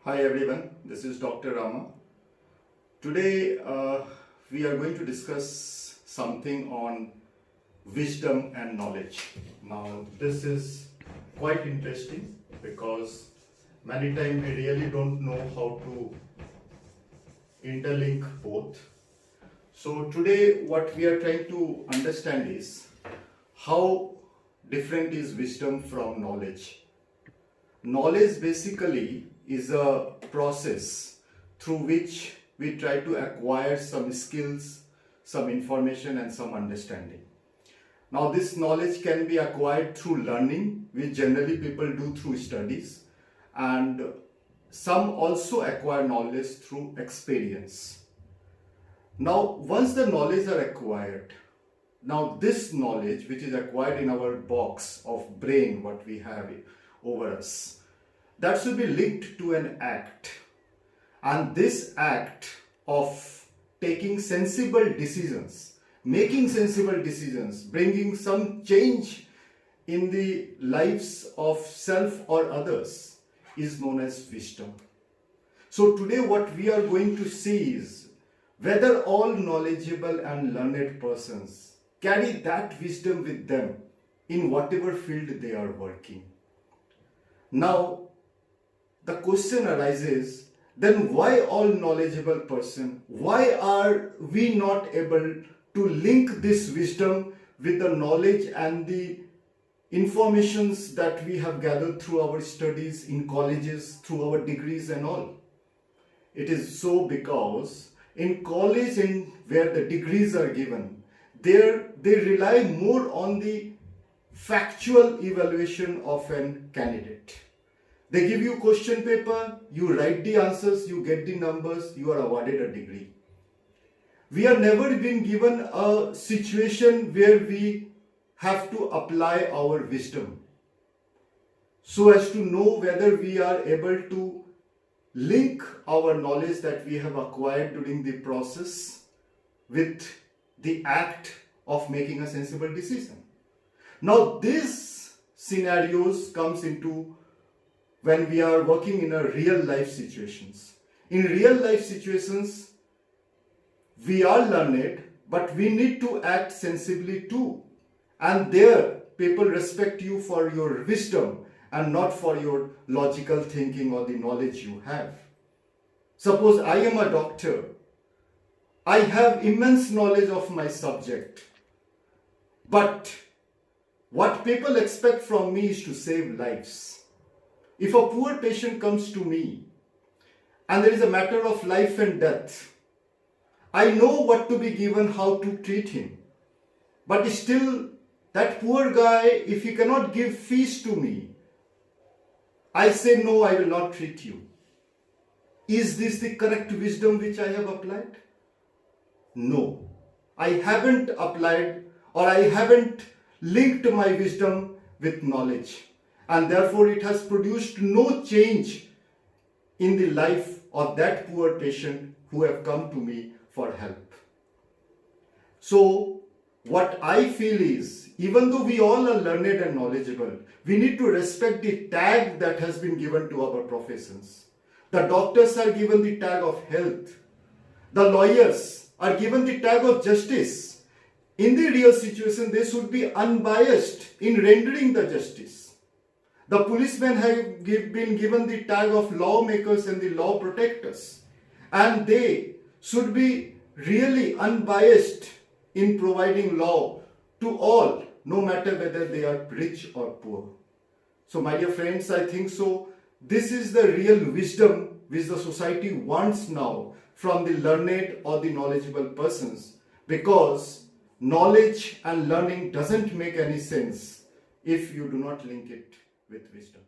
Hi everyone, this is Dr. Rama. Today we are going to discuss something on wisdom and knowledge. Now this is quite interesting because many times we really don't know how to interlink both. So today what we are trying to understand is how different is wisdom from knowledge. Knowledge basically is a process through which we try to acquire some skills, some information and some understanding. Now this knowledge can be acquired through learning, which generally people do through studies, and some also acquire knowledge through experience. Now once the knowledge are acquired, now this knowledge which is acquired in our box of brain, what we have over us, that should be linked to an act, and this act of taking sensible decisions, making sensible decisions, bringing some change in the lives of self or others is known as wisdom. So today what we are going to see is whether all knowledgeable and learned persons carry that wisdom with them in whatever field they are working. Now the question arises, then why all knowledgeable person? Why are we not able to link this wisdom with the knowledge and the informations that we have gathered through our studies in colleges, through our degrees and all? It is so because in college and where the degrees are given, there they rely more on the factual evaluation of an candidate. They give you question paper, you write the answers, you get the numbers, you are awarded a degree. We are never been given a situation where we have to apply our wisdom so as to know whether we are able to link our knowledge that we have acquired during the process with the act of making a sensible decision. Now these scenarios comes into when we are working in a real life situations. In real life situations, we are learned, but we need to act sensibly too. And there, people respect you for your wisdom and not for your logical thinking or the knowledge you have. Suppose I am a doctor. I have immense knowledge of my subject. But what people expect from me is to save lives. If a poor patient comes to me and there is a matter of life and death, I know what to be given, how to treat him. But still, that poor guy, if he cannot give fees to me, I say, no, I will not treat you. Is this the correct wisdom which I have applied? No, I haven't applied, or I haven't linked my wisdom with knowledge. And therefore it has produced no change in the life of that poor patient who have come to me for help. So what I feel is, even though we all are learned and knowledgeable, we need to respect the tag that has been given to our professions. The doctors are given the tag of health. The lawyers are given the tag of justice. In the real situation, they should be unbiased in rendering the justice. The policemen have been given the tag of lawmakers and the law protectors, and they should be really unbiased in providing law to all, no matter whether they are rich or poor. So my dear friends, I think so this is the real wisdom which the society wants now from the learned or the knowledgeable persons, because knowledge and learning doesn't make any sense if you do not link it with wisdom.